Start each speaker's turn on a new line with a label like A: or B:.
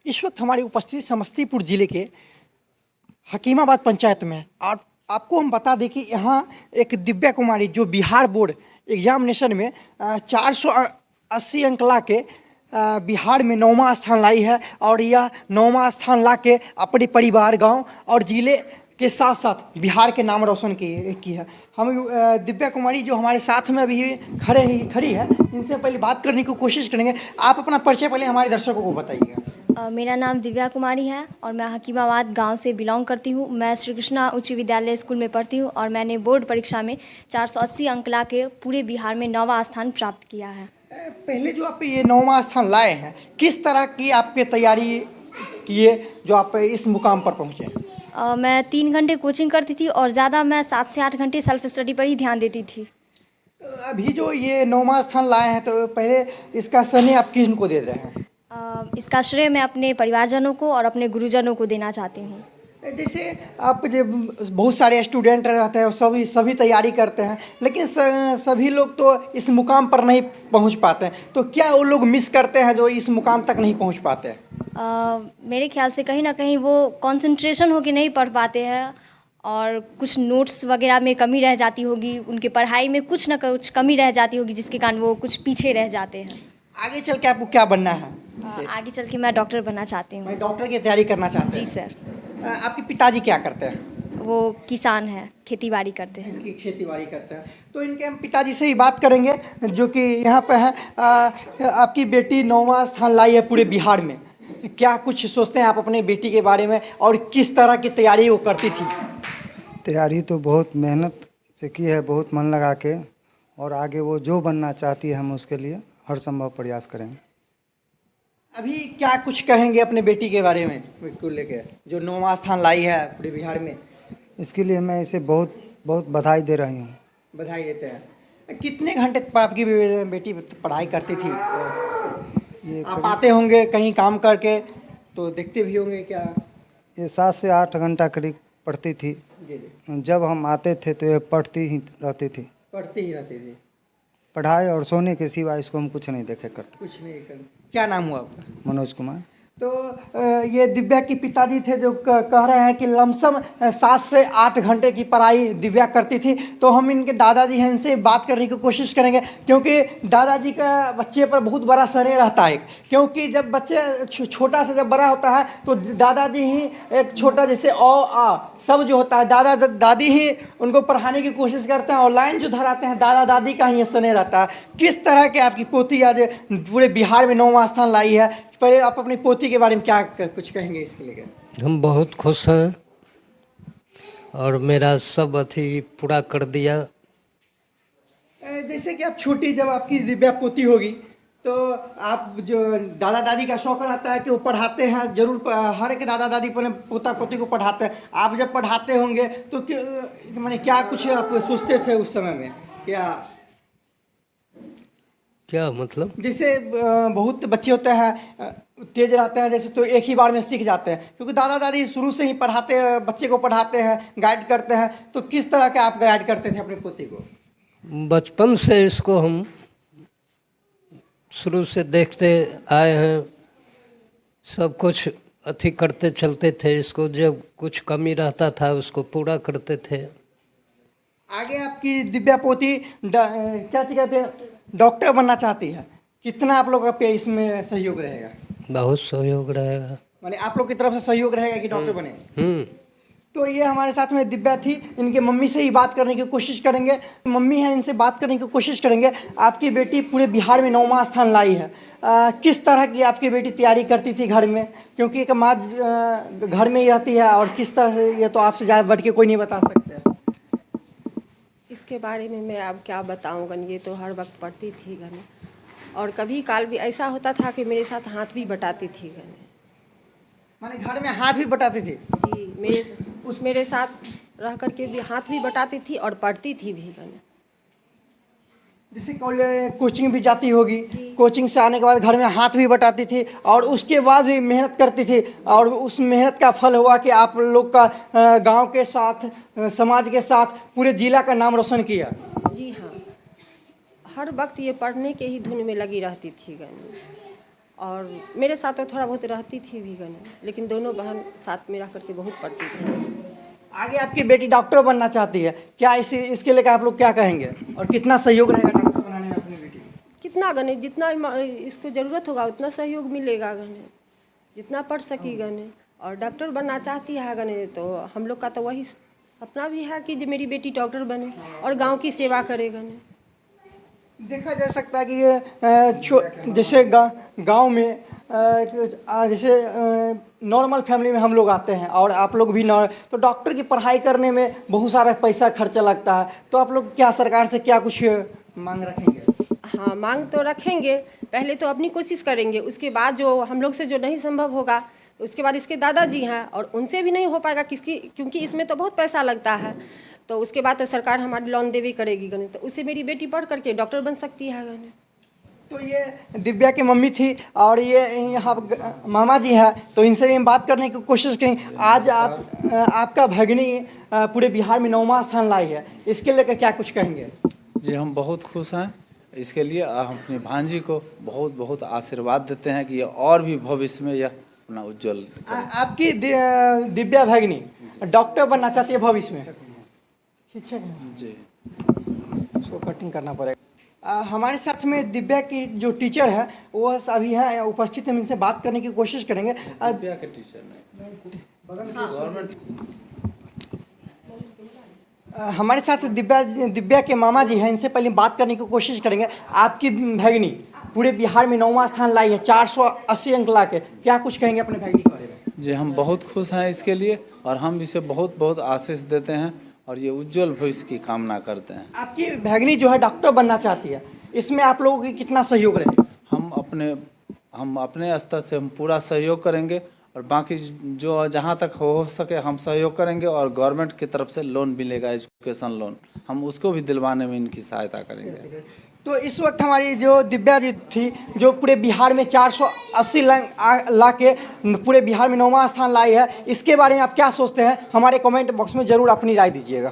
A: इस वक्त हमारी उपस्थिति समस्तीपुर जिले के हकीमाबाद पंचायत में है। और आपको हम बता दें कि यहाँ एक दिव्या कुमारी जो बिहार बोर्ड एग्जामिनेशन में 480 अंक ला के बिहार में 9वां स्थान लाई है। और यह 9वां स्थान ला के अपने परिवार, गांव और जिले के साथ साथ बिहार के नाम रोशन की है। हम दिव्या कुमारी जो हमारे साथ में अभी खड़ी है, इनसे पहले बात करने की कोशिश करेंगे। आप अपना परिचय पहले हमारे दर्शकों को बताइएगा।
B: मेरा नाम दिव्या कुमारी है और मैं हकीमाबाद गांव से बिलोंग करती हूं। मैं श्री कृष्णा उच्च विद्यालय स्कूल में पढ़ती हूं और मैंने बोर्ड परीक्षा में 480 अंक ला के पूरे बिहार में 9वां स्थान प्राप्त किया है।
A: पहले जो आप ये 9वां स्थान लाए हैं, किस तरह की आपके तैयारी किए जो आप इस मुकाम पर पहुँचे?
B: मैं 3 घंटे कोचिंग करती थी और ज़्यादा मैं 7 से 8 घंटे सेल्फ स्टडी पर ही ध्यान देती थी।
A: अभी जो ये 9वां स्थान लाए हैं, तो पहले इसका श्रेय आप किनको दे रहे हैं?
B: इसका श्रेय मैं अपने परिवारजनों को और अपने गुरुजनों को देना चाहती हूँ।
A: जैसे आप जब बहुत सारे स्टूडेंट रहते हैं, सभी तैयारी करते हैं, लेकिन सभी लोग तो इस मुकाम पर नहीं पहुंच पाते हैं, तो क्या वो लोग मिस करते हैं जो इस मुकाम तक नहीं पहुंच पाते हैं?
B: मेरे ख्याल से कहीं ना कहीं वो कंसंट्रेशन होकर नहीं पढ़ पाते हैं और कुछ नोट्स वगैरह में कमी रह जाती होगी, उनके पढ़ाई में कुछ ना कुछ कमी रह जाती होगी, जिसके कारण वो कुछ पीछे रह जाते हैं।
A: आगे चल के आपको क्या बनना है?
B: आगे चल के मैं डॉक्टर बनना चाहती हूँ।
A: मैं डॉक्टर की तैयारी करना चाहते हैं?
B: जी सर।
A: आपके पिताजी क्या करते हैं?
B: वो किसान है, खेती बाड़ी करते हैं।
A: खेती बाड़ी करते हैं। तो इनके हम पिताजी से ही बात करेंगे जो कि यहाँ पे है। आपकी बेटी 9वां स्थान लाई है पूरे बिहार में, क्या कुछ सोचते हैं आप अपने बेटी के बारे में और किस तरह की तैयारी वो करती थी?
C: तैयारी तो बहुत मेहनत से की है, बहुत मन लगा के, और आगे वो जो बनना चाहती है हम उसके लिए हर संभव प्रयास करेंगे।
A: अभी क्या कुछ कहेंगे अपने बेटी के बारे में को लेके जो 9वां स्थान लाई है पूरे बिहार में?
C: इसके लिए मैं इसे बहुत बहुत बधाई दे रही हूँ।
A: बधाई देते हैं। कितने घंटे आपकी बेटी पढ़ाई करती थी? आप आते होंगे कहीं काम करके तो देखते भी होंगे क्या?
C: ये 7 से 8 घंटा करीब पढ़ती थी।
A: जी।
C: जब हम आते थे तो ये पढ़ती ही रहती थी।
A: पढ़ती ही रहती थी।
C: पढ़ाई और सोने के सिवा इसको हम कुछ नहीं देखे करते।
A: कुछ नहीं कर। क्या नाम हुआ आपका?
C: मनोज कुमार।
A: तो ये दिव्या के पिताजी थे जो कह रहे हैं कि लमसम 7 से 8 घंटे की पढ़ाई दिव्या करती थी। तो हम इनके दादाजी हैं, इनसे बात करने की कोशिश करेंगे, क्योंकि दादाजी का बच्चे पर बहुत बड़ा स्नेह रहता है। क्योंकि जब बच्चे छोटा से जब बड़ा होता है तो दादाजी ही एक छोटा जैसे अ आ सब जो होता है दादा दादी ही उनको पढ़ाने की कोशिश करते हैं और लाइन जो धराते हैं दादा दादी का ही स्नेह रहता है। किस तरह के आपकी पोती आज पूरे बिहार में 9वां स्थान लाई है, पहले आप अपनी पोती के बारे में क्या कुछ कहेंगे इसके लिए?
D: हम बहुत खुश हैं और मेरा सब अथी पूरा कर दिया।
A: जैसे कि आप छोटी जब आपकी दिव्या पोती होगी तो आप जो दादा दादी का शौक रहता है कि वो पढ़ाते हैं, जरूर हर एक दादा दादी अपने पोता पोती को पढ़ाते हैं। आप जब पढ़ाते होंगे तो माने क्या कुछ आप सोचते थे उस समय में? क्या
D: मतलब?
A: जैसे बहुत बच्चे होते हैं तेज रहते हैं जैसे, तो एक ही बार में सीख जाते हैं, क्योंकि दादा दादी शुरू से ही पढ़ाते हैं, बच्चे को पढ़ाते हैं, गाइड करते हैं। तो किस तरह के आप गाइड करते थे अपने पोती को?
D: बचपन से इसको हम शुरू से देखते आए हैं, सब कुछ अथी करते चलते थे। इसको जब कुछ कमी रहता था उसको पूरा करते थे।
A: आगे आपकी दिव्या पोती क्या कहते हैं, डॉक्टर बनना चाहती है। कितना आप लोग का इसमें सहयोग रहेगा?
D: बहुत सहयोग रहेगा।
A: माने आप लोग की तरफ से सहयोग रहेगा कि डॉक्टर बने? तो ये हमारे साथ में दिव्या थी। इनके मम्मी से ही बात करने की कोशिश करेंगे। मम्मी है, इनसे बात करने की कोशिश करेंगे। आपकी बेटी पूरे बिहार में 9वां स्थान लाई है। किस तरह की आपकी बेटी तैयारी करती थी घर में, क्योंकि एक माँ घर में ही रहती है, और किस तरह से ये तो आपसे ज़्यादा बढ़ के कोई नहीं बता सकते।
E: इसके बारे में मैं अब क्या बताऊँगा, ये तो हर वक्त पढ़ती थी घर में, और कभी काल भी ऐसा होता था कि मेरे साथ हाथ भी बटाती थी घर में।
A: माने घर में हाथ भी बटाती थी?
E: जी, मेरे साथ रह करके भी हाथ भी बटाती थी और पढ़ती थी भी घर में।
A: जैसे कोचिंग भी जाती होगी, कोचिंग से आने के बाद घर में हाथ भी बटाती थी और उसके बाद भी मेहनत करती थी, और उस मेहनत का फल हुआ कि आप लोग का गांव के साथ, समाज के साथ पूरे जिला का नाम रोशन किया।
E: जी हाँ, हर वक्त ये पढ़ने के ही धुन में लगी रहती थी घर में, और मेरे साथ तो थोड़ा बहुत रहती थी भी गने, लेकिन दोनों बहन साथ में रह करके बहुत पढ़ती थी।
A: आगे आपकी बेटी डॉक्टर बनना चाहती है, क्या इसके लेकर आप लोग क्या कहेंगे और कितना सहयोग रहेगा डॉक्टर बनाने में अपनी बेटी?
E: कितना गने, जितना इसको ज़रूरत होगा उतना सहयोग मिलेगा गने, जितना पढ़ सकी गने। और डॉक्टर बनना चाहती है गने, तो हम लोग का तो वही सपना भी है कि मेरी बेटी डॉक्टर बने और गांव की सेवा करे गने।
A: देखा जा सकता है कि ये जैसे गांव में जैसे नॉर्मल फैमिली में हम लोग आते हैं और आप लोग भी तो डॉक्टर की पढ़ाई करने में बहुत सारा पैसा खर्चा लगता है, तो आप लोग क्या सरकार से क्या कुछ मांग रखेंगे?
E: हाँ, मांग तो रखेंगे, पहले तो अपनी कोशिश करेंगे, उसके बाद जो हम लोग से जो नहीं संभव होगा उसके बाद इसके दादाजी हैं और उनसे भी नहीं हो पाएगा क्योंकि इसमें तो बहुत पैसा लगता है, तो उसके बाद तो सरकार हमारी लोन देवी करेगी गने, तो उससे मेरी बेटी पढ़ करके डॉक्टर बन सकती है गने।
A: तो ये दिव्या की मम्मी थी और ये यहाँ मामा जी है, तो इनसे भी हम बात करने की कोशिश करेंगे। आज आपका भगिनी पूरे बिहार में 9वां स्थान लाई है, इसके लेकर क्या कुछ कहेंगे?
F: जी हम बहुत खुश हैं इसके लिए। हम अपनी भांजी को बहुत बहुत आशीर्वाद देते हैं कि ये और भी भविष्य में यह अपना उज्जवल
A: आपकी दिव्या भगिनी डॉक्टर बनना चाहती है भविष्य में, ठीक है
F: जी,
A: इसको कटिंग करना पड़ेगा। हमारे साथ में दिव्या की जो टीचर है वो अभी हैं उपस्थित, हम इनसे बात करने की कोशिश करेंगे।
F: दिव्या के टीचर गवर्नमेंट
A: हमारे साथ दिव्या के मामा जी हैं, इनसे पहले बात करने की कोशिश करेंगे। आपकी भगिनी पूरे बिहार में 9वां स्थान लाई है 480 अंक ला के, क्या कुछ कहेंगे अपने भगिनी के बारे में?
F: जी हम बहुत खुश हैं इसके लिए और हम इसे बहुत बहुत आशीष देते हैं और ये उज्जवल भविष्य की कामना करते हैं। आपकी
A: भगिनी जो है डॉक्टर बनना चाहती है, इसमें आप लोगों की कितना सहयोग रहेगा?
F: हम अपने स्तर से हम पूरा सहयोग करेंगे और बाकी जो जहाँ तक हो सके हम सहयोग करेंगे और गवर्नमेंट की तरफ से लोन मिलेगा, एजुकेशन लोन, हम उसको भी दिलवाने में इनकी सहायता करेंगे।
A: तो इस वक्त हमारी जो दिव्या जी थी जो पूरे बिहार में 480 ला के पूरे बिहार में 9वां स्थान लाई है, इसके बारे में आप क्या सोचते हैं? हमारे कमेंट बॉक्स में ज़रूर अपनी राय दीजिएगा।